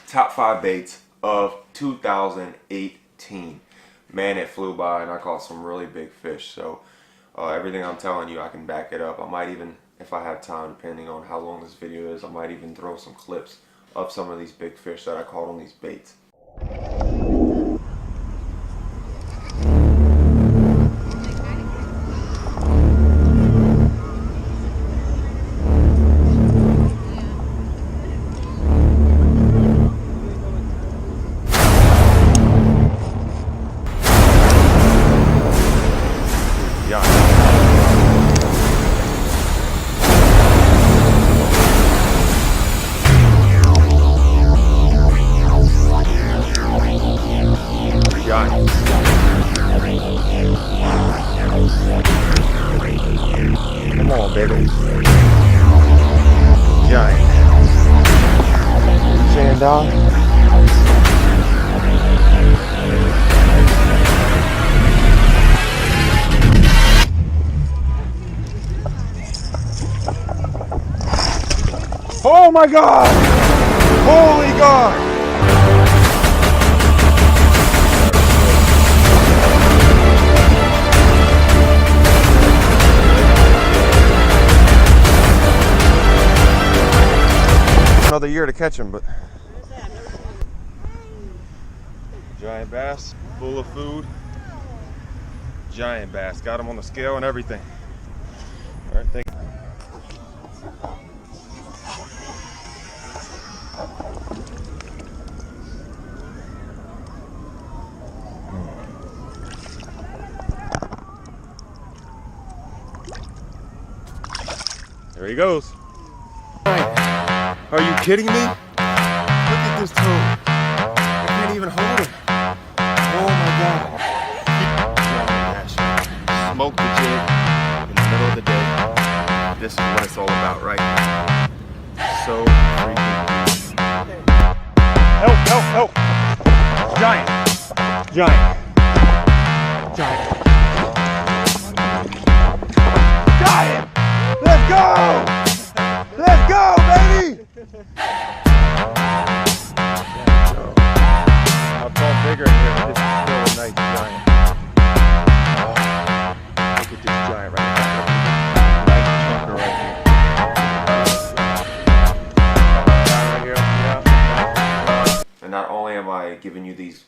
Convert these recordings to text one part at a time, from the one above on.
top 5 baits of 2018. Man, it flew by and I caught some really big fish. So everything I'm telling you, I can back it up. I might even, if I have time, depending on how long this video is, I might even throw some clips of some of these big fish that I caught on these baits. Come on, baby. Giant. Sand dog. Oh my God! Holy God! Another year to catch him, but giant bass, full of food. Giant bass, got him on the scale and everything. All right, thank you. There he goes. Are you kidding me? Look at this toad. I can't even hold him. Oh my God. Smoke the jig in the middle of the day. This is what it's all about right now. So freaking good. Help, help, help. Giant. Giant. Giant. Giant. Let's go. Let's go, baby! I'll call bigger in here, but this is still a nice giant. Look at this giant right here. Nice chunker right here. And not only am I giving you these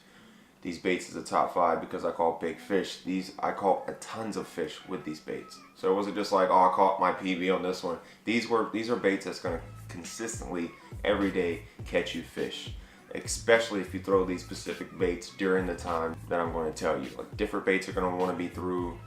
baits as a top 5 because I caught big fish, I caught tons of fish with these baits. So it wasn't just like, oh, I caught my PB on this one. These are baits that's gonna consistently every day catch you fish, especially if you throw these specific baits during the time that I'm going to tell you. Like, different baits are going to want to be through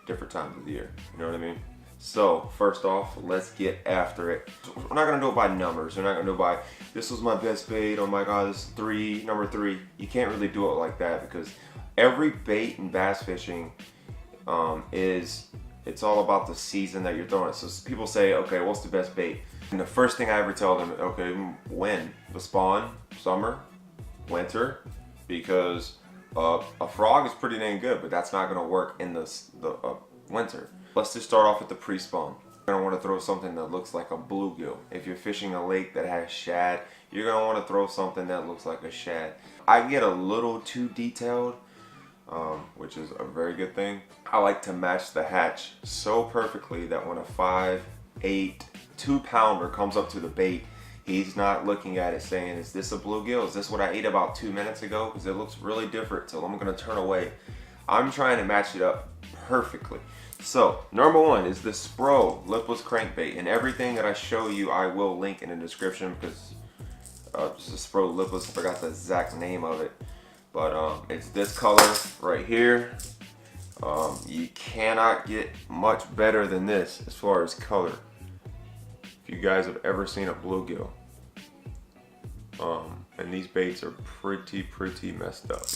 different times of the year, you know what I mean? So first off, let's get after it. We're not going to do it by numbers. We're not going to do it by, this was my best bait, oh my God, this is number 3. You can't really do it like that because every bait in bass fishing it's all about the season that you're throwing it. So people say, okay, what's the best bait? And the first thing I ever tell them, okay, when? The spawn, summer, winter, because a frog is pretty dang good, but that's not gonna work in the winter. Let's just start off with the pre-spawn. You're gonna wanna throw something that looks like a bluegill. If you're fishing a lake that has shad, you're gonna wanna throw something that looks like a shad. I get a little too detailed, which is a very good thing. I like to match the hatch so perfectly that when a 5, 8, 2-pounder comes up to the bait, he's not looking at it saying, is this a bluegill? Is this what I ate about 2 minutes ago? Because it looks really different, so I'm gonna turn away. I'm trying to match it up perfectly. So, number 1 is the Spro Lipless Crankbait, and everything that I show you I will link in the description because it's the Spro Lipless, I forgot the exact name of it. But it's this color right here. You cannot get much better than this as far as color. If you guys have ever seen a bluegill. And these baits are pretty messed up.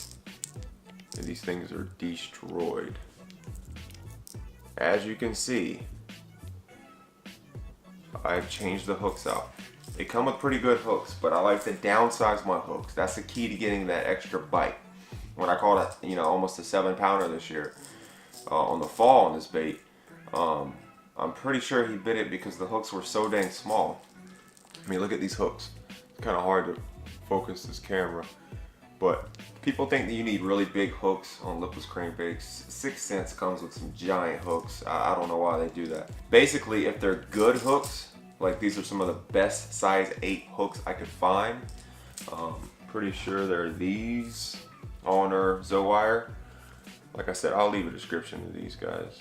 And these things are destroyed. As you can see, I've changed the hooks out. They come with pretty good hooks, but I like to downsize my hooks. That's the key to getting that extra bite. When I caught a, almost a 7-pounder this year on the fall on this bait, I'm pretty sure he bit it because the hooks were so dang small. I mean, look at these hooks. It's kind of hard to focus this camera. But people think that you need really big hooks on lipless crankbaits. 6 cents comes with some giant hooks. I don't know why they do that. Basically, if they're good hooks, like these are some of the best size 8 hooks I could find. Pretty sure they're these Honor Zowire. Like I said, I'll leave a description of these guys.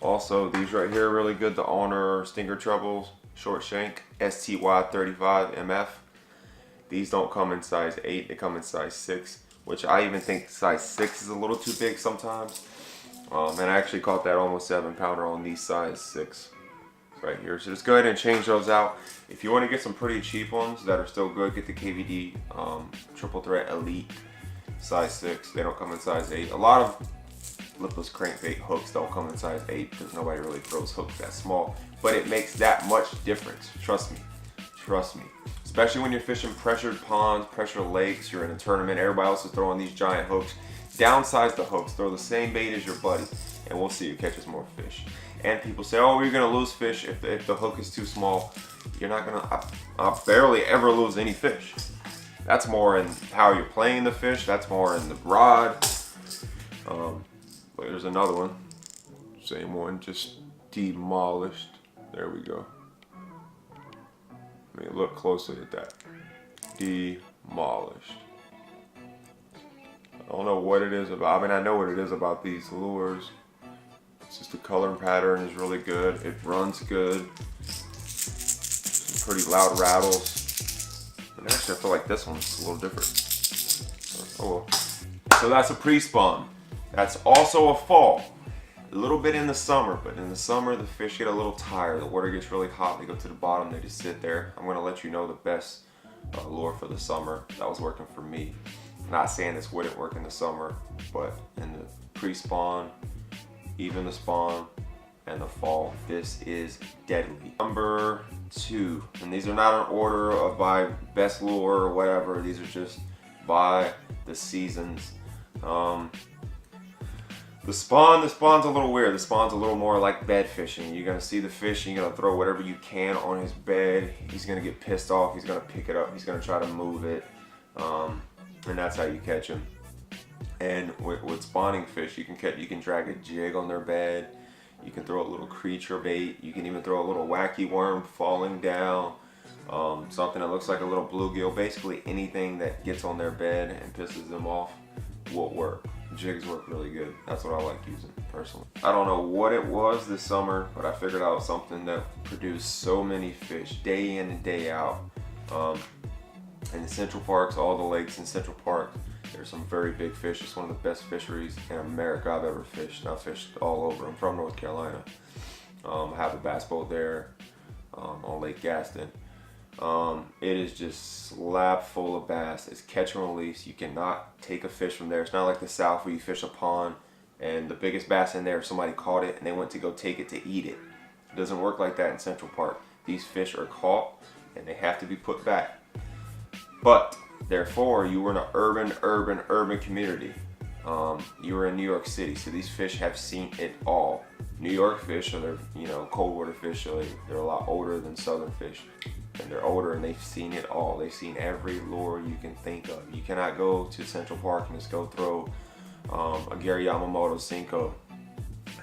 Also, these right here are really good. The Honor Stinger Trebles, short shank, STY35 MF. These don't come in size 8, they come in size 6, which I even think size 6 is a little too big sometimes. And I actually caught that almost 7-pounder on these size 6 right here. So just go ahead and change those out. If you want to get some pretty cheap ones that are still good, get the KVD Triple Threat Elite size 6. They don't come in size 8. A lot of lipless crankbait hooks don't come in size 8 because nobody really throws hooks that small. But it makes that much difference. Trust me. Trust me. Especially when you're fishing pressured ponds, pressured lakes, you're in a tournament, everybody else is throwing these giant hooks. Downsize the hooks, throw the same bait as your buddy, and we'll see who catches more fish. And people say, oh, you're gonna lose fish if the hook is too small. You're not gonna, I barely ever lose any fish. That's more in how you're playing the fish, that's more in the rod. But there's another one, same one, just demolished. There we go. I mean, look closely at that. Demolished. I don't know what it is about. I mean, I know what it is about these lures. It's just the color pattern is really good. It runs good. Some pretty loud rattles. And actually, I feel like this one's a little different. Oh well. So that's a pre-spawn. That's also a fall. A little bit in the summer, but in the summer the fish get a little tired. The water gets really hot. They go to the bottom. They just sit there. I'm going to let you know the best lure for the summer that was working for me. I'm not saying this wouldn't work in the summer, but in the pre-spawn, even the spawn, and the fall, this is deadly. Number 2, and these are not in order of by best lure or whatever. These are just by the seasons. The spawn's a little weird. The spawn's a little more like bed fishing. You're gonna see the fish and you're gonna throw whatever you can on his bed. He's gonna get pissed off. He's gonna pick it up. He's gonna try to move it. And that's how you catch him. And with spawning fish, you can drag a jig on their bed. You can throw a little creature bait. You can even throw a little wacky worm falling down. Something that looks like a little bluegill. Basically anything that gets on their bed and pisses them off will work. Jigs work really good. That's what I like using personally. I don't know what it was this summer, but I figured out something that produced so many fish day in and day out. In the Central Parks, all the lakes in Central Park, there's some very big fish. It's one of the best fisheries in America I've ever fished. I've fished all over. I'm from North Carolina. I have a bass boat there on Lake Gaston. It is just slap full of bass. It's catch and release. You cannot take a fish from there. It's not like the South where you fish a pond and the biggest bass in there, somebody caught it and they went to go take it to eat it. It doesn't work like that in Central Park. These fish are caught and they have to be put back. But therefore, you were in an urban community. You were in New York City, so these fish have seen it all. New York fish are cold water fish, so they're a lot older than southern fish. And they're older and they've seen it all. They've seen every lure you can think of. You cannot go to Central Park and just go throw a Gary Yamamoto Cinco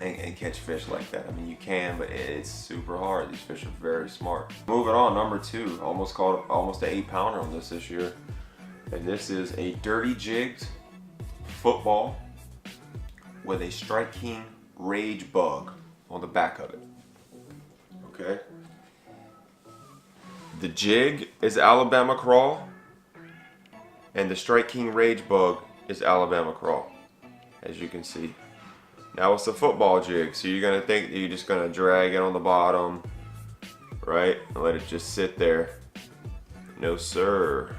and catch fish like that. I mean, you can, but it's super hard. These fish are very smart. Moving on, number 2, almost caught almost an 8-pounder on this year. And this is a Dirty Jigs football with a Strike King Rage Bug on the back of it. Okay. The jig is Alabama Crawl, and the Strike King Rage Bug is Alabama Crawl, as you can see. Now it's a football jig, so you're gonna think that you're just gonna drag it on the bottom, right, and let it just sit there. No sir,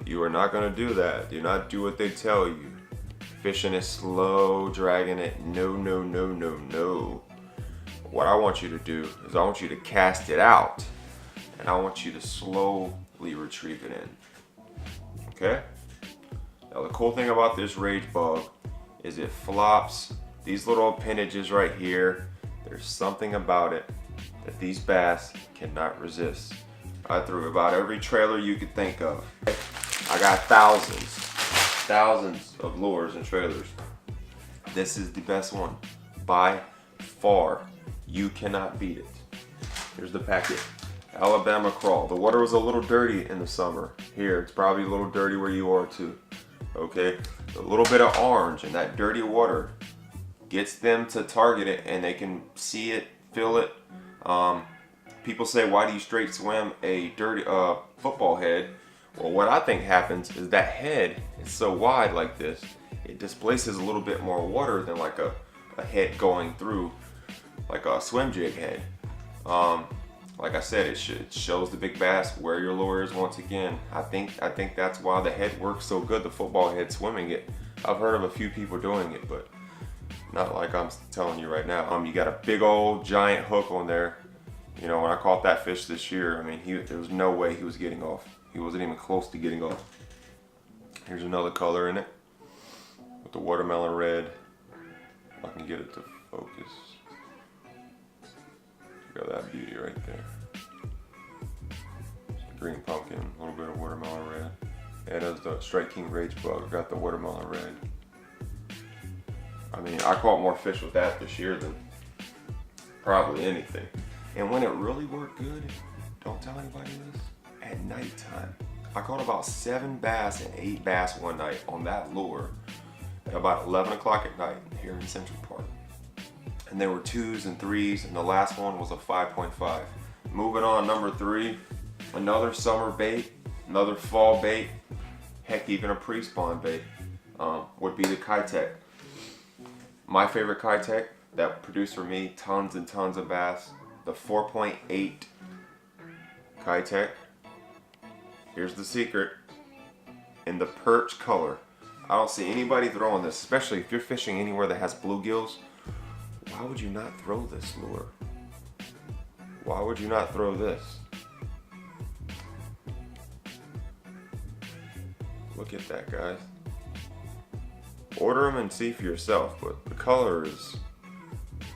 you are not gonna do that. Do not do what they tell you. Fishing it slow, dragging it, no. What I want you to do is I want you to cast it out. And I want you to slowly retrieve it in. Okay? Now the cool thing about this Rage Bug is it flops. These little appendages right here, there's something about it that these bass cannot resist. I threw about every trailer you could think of. I got thousands of lures and trailers. This is the best one by far. You cannot beat it. Here's the packet. Alabama Crawl. The water was a little dirty in the summer. Here, it's probably a little dirty where you are too. Okay, a little bit of orange and that dirty water gets them to target it, and they can see it, feel it. People say, why do you straight swim a dirty football head? Well, what I think happens is that head is so wide like this, it displaces a little bit more water than like a head going through like a swim jig head. Like I said, it shows the big bass where your lure is. Once again, I think that's why the head works so good, the football head swimming it. I've heard of a few people doing it, but not like I'm telling you right now. You got a big old giant hook on there. You know, when I caught that fish this year, I mean, there was no way he was getting off. He wasn't even close to getting off. Here's another color in it with the watermelon red. If I can get it to focus. Got that beauty right there. Green pumpkin, a little bit of watermelon red. And as the Strike King Rage Bug, got the watermelon red. I mean, I caught more fish with that this year than probably anything. And when it really worked good, don't tell anybody this, at nighttime. I caught about 7 bass and 8 bass one night on that lure at about 11 o'clock at night here in Central Park. And there were 2s and 3s, and the last one was a 5.5. Moving on, number 3, another summer bait, another fall bait, heck, even a pre-spawn bait, would be the Kitech. My favorite Kitech that produced for me tons and tons of bass, the 4.8 Kitech. Here's the secret, in the perch color. I don't see anybody throwing this, especially if you're fishing anywhere that has bluegills. Why would you not throw this lure? Why would you not throw this? Look at that, guys. Order them and see for yourself, but the color is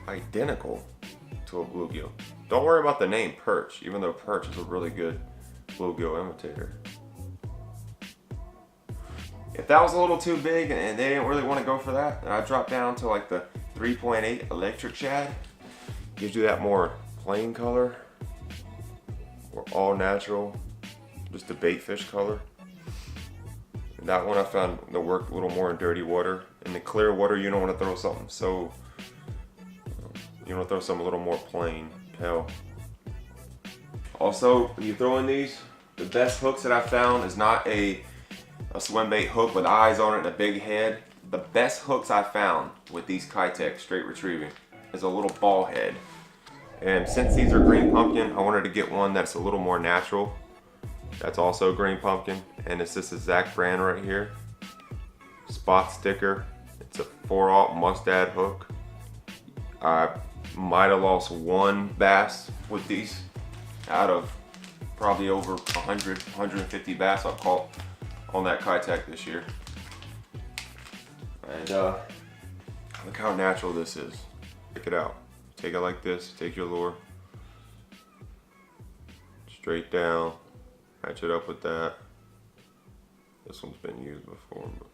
identical to a bluegill. Don't worry about the name perch, even though perch is a really good bluegill imitator. If that was a little too big and they didn't really want to go for that, then I dropped down to like the 3.8 electric shad. Gives you that more plain color, or all natural, just a bait fish color. And that one I found to work a little more in dirty water. In the clear water, you don't want to throw something so, you want to throw something a little more plain, pale. Also, when you throw in these, the best hooks that I found is not a swim bait hook with eyes on it and a big head. The best hooks I found with these Kitech straight retrieving is a little ball head. And since these are green pumpkin, I wanted to get one that's a little more natural. That's also green pumpkin, and it's this exact brand right here. Spot sticker. It's a 4/0 mustad hook. I might have lost 1 bass with these out of probably over 100, 150 bass I've caught on that Kitech this year. And look how natural this is. Check it out. Take it like this, take your lure, straight down, match it up with that. This one's been used before, but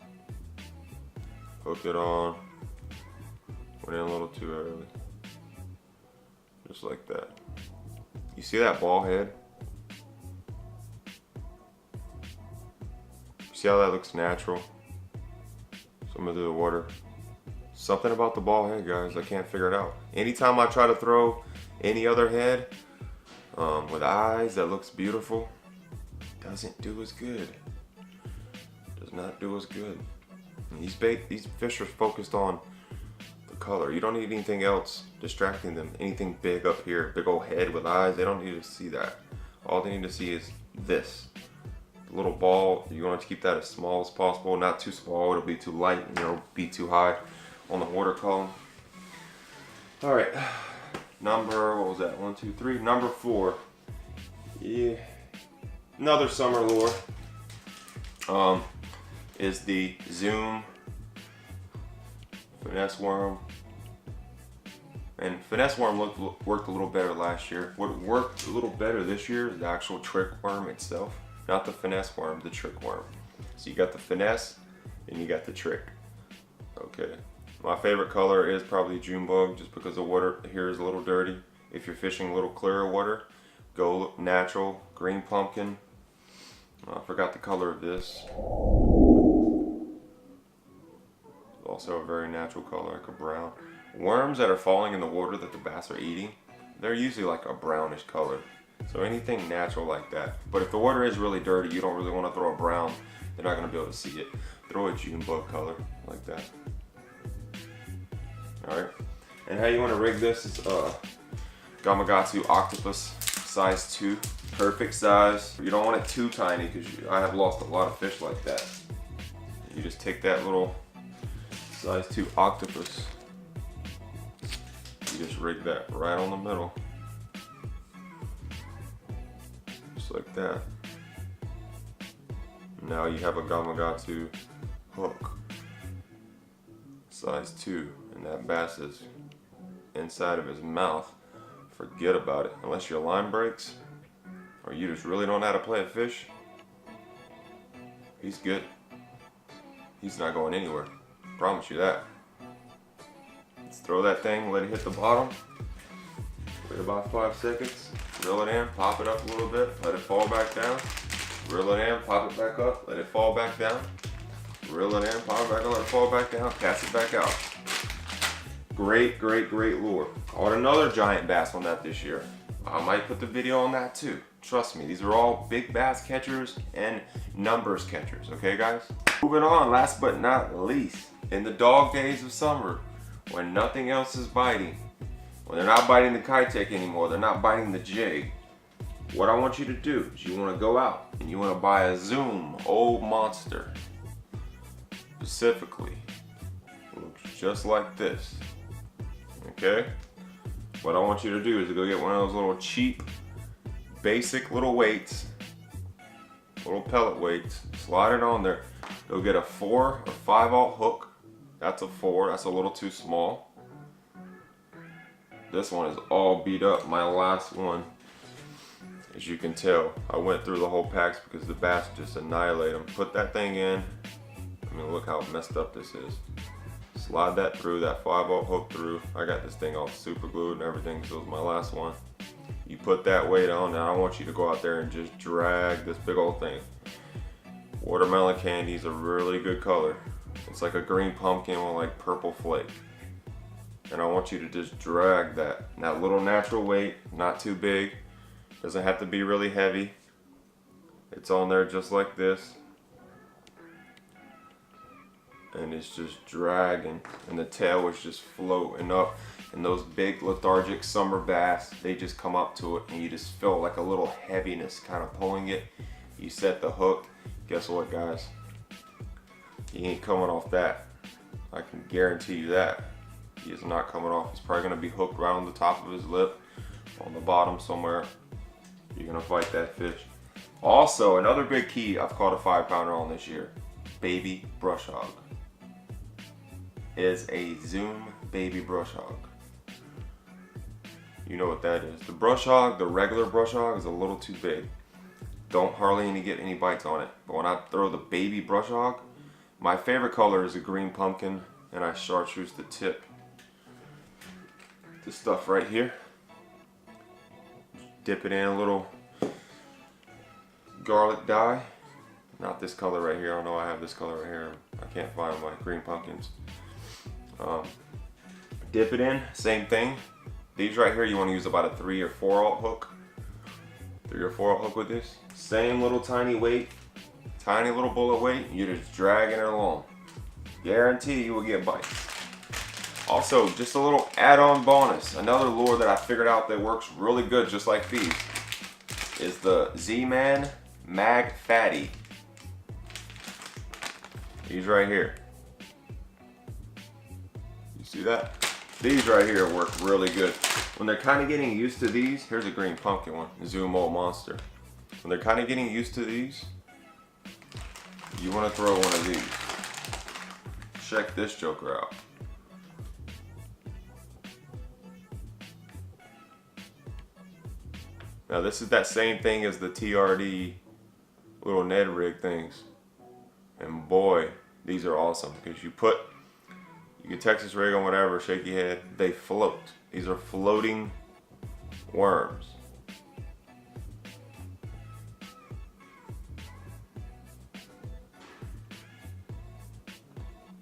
hook it on, went in a little too early. Just like that. You see that ball head? See how that looks natural? Swimming through the water. Something about the ball head, guys, I can't figure it out. Anytime I try to throw any other head with eyes that looks beautiful, doesn't do as good. Does not do as good. And these fish are focused on the color. You don't need anything else distracting them. Anything big up here, big old head with eyes, they don't need to see that. All they need to see is this. The little ball, you want to keep that as small as possible. Not too small, it'll be too light, and it'll be too high on the water column. All right, number, what was that? 1, 2, 3. Number 4. Yeah, another summer lure. Is the Zoom Finesse Worm. And Finesse Worm worked a little better last year. What worked a little better this year is the actual trick worm itself. Not the finesse worm, the trick worm. So you got the finesse and you got the trick. Okay. My favorite color is probably June bug, just because the water here is a little dirty. If you're fishing a little clearer water, go natural, green pumpkin. I forgot the color of this. Also a very natural color, like a brown. Worms that are falling in the water that the bass are eating, they're usually like a brownish color. So anything natural like that. But if the water is really dirty, you don't really want to throw a brown, they're not going to be able to see it. Throw a June bug color like that. Alright, and how you want to rig this is Gamakatsu Octopus size 2. Perfect size. You don't want it too tiny because I have lost a lot of fish like that. You just take that little size 2 Octopus. You just rig that right on the middle. Just like that. Now you have a Gamakatsu hook. Size 2. And that bass is inside of his mouth. Forget about it. Unless your line breaks, or you just really don't know how to play a fish, he's good. He's not going anywhere. Promise you that. Let's throw that thing, let it hit the bottom. Wait about 5 seconds. Reel it in, pop it up a little bit, let it fall back down. Reel it in, pop it back up, let it fall back down. Reel it in, pop it back up, let it fall back down, cast it back out. Great, great, great lure. Caught another giant bass on that this year. I might put the video on that too. Trust me, these are all big bass catchers and numbers catchers, okay guys? Moving on, last but not least, in the dog days of summer, when nothing else is biting, when they're not biting the Kitech anymore, they're not biting the jig, what I want you to do is you want to go out and you want to buy a Zoom old monster. Specifically, looks just like this. Okay? What I want you to do is to go get one of those little cheap, basic little weights, little pellet weights, slide it on there. Go get a 4 or 5/0 hook. That's a 4, that's a little too small. This one is all beat up. My last one, as you can tell, I went through the whole packs because the bass just annihilate them. Put that thing in. I mean, look how messed up this is. Slide that through, that 5/0 hook through. I got this thing all super glued and everything, so it was my last one. You put that weight on, now I want you to go out there and just drag this big old thing. Watermelon candy is a really good color. It's like a green pumpkin with like purple flake. And I want you to just drag that little natural weight, not too big. Doesn't have to be really heavy. It's on there just like this. And it's just dragging, and the tail is just floating up, and those big lethargic summer bass, they just come up to it and you just feel like a little heaviness kind of pulling it. You set the hook, guess what guys, he ain't coming off that. I can guarantee you that. He is not coming off. He's probably going to be hooked right on the top of his lip, on the bottom somewhere. You're going to fight that fish. Also, another big key I've caught a 5-pounder on this year, baby brush hog. Is a Zoom baby brush hog. You know what that is. The brush hog, the regular brush hog, is a little too big. Don't hardly get any bites on it. But when I throw the baby brush hog, my favorite color is a green pumpkin, and I chartreuse the tip. This stuff right here. Dip it in a little garlic dye. Not this color right here. I don't know I have this color right here. I can't find my green pumpkins. Dip it in, same thing. These right here, you want to use about a 3 or 4/0 hook. 3 or 4/0 hook with this. Same little tiny weight, tiny little bullet weight. You're just dragging it along. Guarantee you will get bites. Also, just a little add-on bonus. Another lure that I figured out that works really good, just like these, is the ZMan Mag Fatty. These right here. See that? These right here work really good. When they're kind of getting used to these, here's a green pumpkin one, Zoom old monster. When they're kind of getting used to these, you want to throw one of these. Check this joker out. Now this is that same thing as the TRD little Ned Rig things. And boy, these are awesome because you can Texas rig on whatever, shaky head, they float. These are floating worms.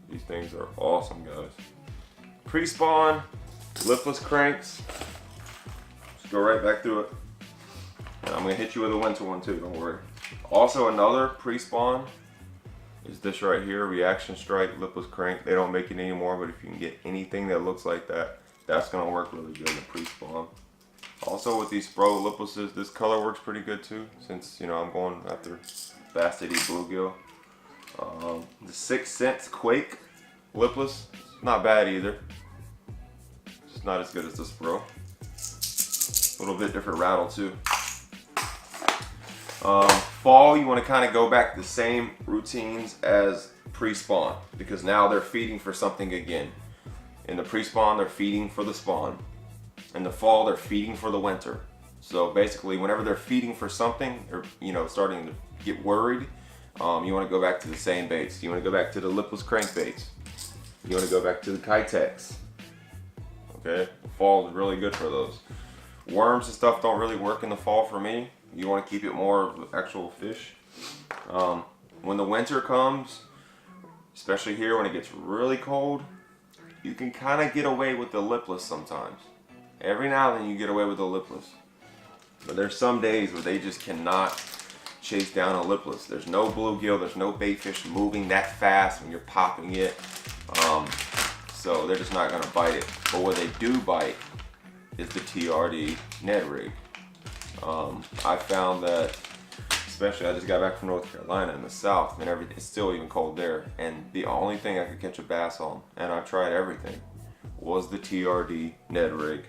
These things are awesome, guys. Pre-spawn, lipless cranks. Just go right back through it. And I'm gonna hit you with a winter one too, don't worry. Also another pre-spawn is this right here, Reaction Strike Lipless Crank. They don't make it anymore, but if you can get anything that looks like that, that's gonna work really good in the pre-spawn. Also with these Spro Liplesses, this color works pretty good too, since you know I'm going after Bass City Bluegill. The 6 Cents Quake Lipless, not bad either. It's not as good as the Spro. A little bit different rattle too. Fall, you want to kind of go back to the same routines as pre-spawn because now they're feeding for something again. In the pre-spawn, they're feeding for the spawn. In the fall, they're feeding for the winter. So basically, whenever they're feeding for something, or starting to get worried, you want to go back to the same baits. You want to go back to the lipless crankbaits. You want to go back to the Kitex. Okay, the fall is really good for those. Worms and stuff don't really work in the fall for me. You want to keep it more of actual fish. When the winter comes, especially here when it gets really cold, you can kind of get away with the lipless sometimes. Every now and then you get away with the lipless. But there's some days where they just cannot chase down a lipless. There's no bluegill, there's no bait fish moving that fast when you're popping it. So they're just not going to bite it. But what they do bite is the TRD Ned Rig. I found that, especially I just got back from North Carolina in the south, and it's still even cold there, and the only thing I could catch a bass on, and I tried everything, was the TRD Ned Rig.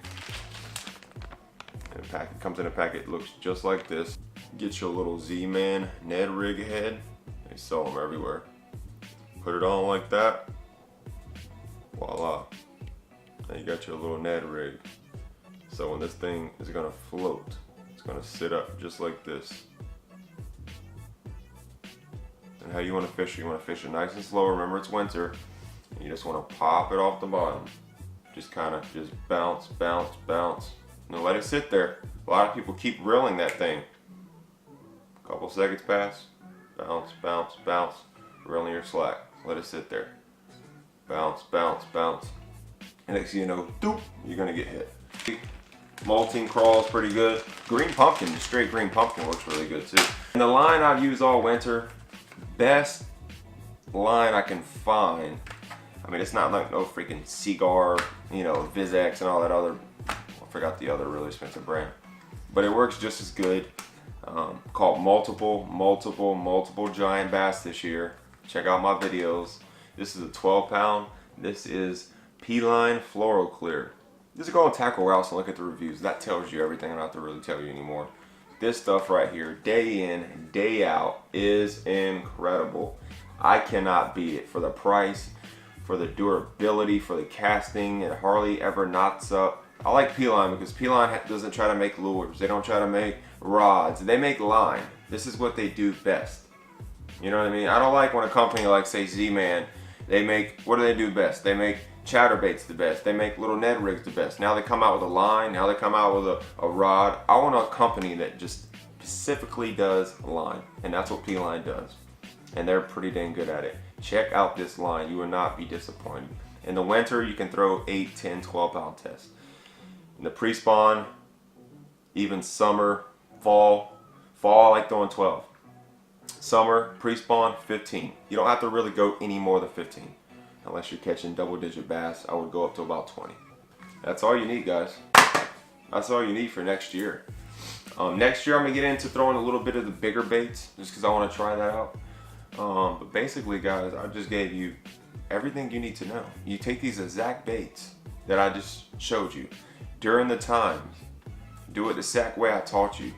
And it comes in a packet, looks just like this. Get your little ZMan Ned Rig head. They sell them everywhere. Put it on like that. Voila. And you got your little Ned Rig. So when this thing is gonna float, it's gonna sit up just like this. And how you wanna fish it? You wanna fish it nice and slow. Remember it's winter. And you just wanna pop it off the bottom. Just kinda just bounce, bounce, bounce. And let it sit there. A lot of people keep reeling that thing. A couple seconds pass. Bounce, bounce, bounce. Reeling your slack. Let it sit there. Bounce, bounce, bounce. And next thing you know, doop, you're gonna get hit. Molting crawls pretty good. Green pumpkin, the straight green pumpkin works really good too. And the line I've used all winter, best line I can find. I mean, it's not like no freaking Cigar, Vizex and all that other, I forgot the other really expensive brand. But it works just as good. Caught multiple giant bass this year. Check out my videos. This is a 12-pound. This is P-Line Floral Clear. Just go on Tackle Rouse and look at the reviews. That tells you everything. I don't have to really tell you anymore. This stuff right here, day in, day out, is incredible. I cannot beat it for the price, for the durability, for the casting. It hardly ever knots up. I like P-Line because P-Line doesn't try to make lures. They don't try to make rods. They make line. This is what they do best. You know what I mean? I don't like when a company like, say, ZMan, they make, what do they do best? They make chatterbaits the best. They make little Ned Rigs the best. Now they come out with a line. Now they come out with a rod. I want a company that just specifically does line. And that's what P-Line does. And they're pretty dang good at it. Check out this line. You will not be disappointed. In the winter, you can throw 8, 10, 12-pound tests. In the pre-spawn, even summer, fall, I like throwing 12. Summer, pre-spawn, 15. You don't have to really go any more than 15. Unless you're catching double-digit bass, I would go up to about 20. That's all you need, guys. That's all you need for next year. Next year, I'm going to get into throwing a little bit of the bigger baits, just because I want to try that out. But basically, guys, I just gave you everything you need to know. You take these exact baits that I just showed you during the times. Do it the exact way I taught you.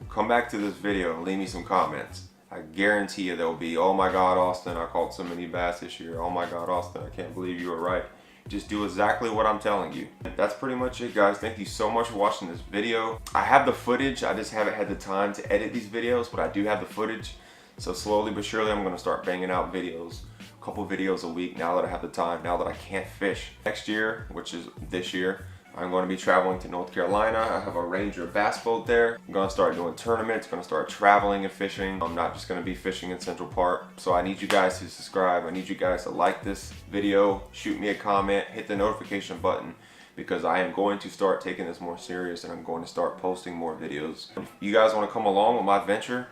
Come back to this video and leave me some comments. I guarantee you there'll be, oh my God, Austin, I caught so many bass this year. Oh my God, Austin, I can't believe you were right. Just do exactly what I'm telling you. That's pretty much it, guys. Thank you so much for watching this video. I have the footage. I just haven't had the time to edit these videos, but I do have the footage. So slowly but surely I'm gonna start banging out videos, a couple videos a week now that I have the time, now that I can't fish. Next year, which is this year, I'm going to be traveling to North Carolina. I have a Ranger bass boat there. I'm going to start doing tournaments, going to start traveling and fishing. I'm not just going to be fishing in Central Park. So I need you guys to subscribe. I need you guys to like this video, shoot me a comment, hit the notification button, because I am going to start taking this more serious and I'm going to start posting more videos. If you guys want to come along with my venture,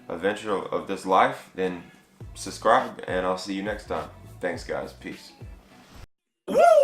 a venture of this life, then subscribe and I'll see you next time. Thanks guys, peace. Woo!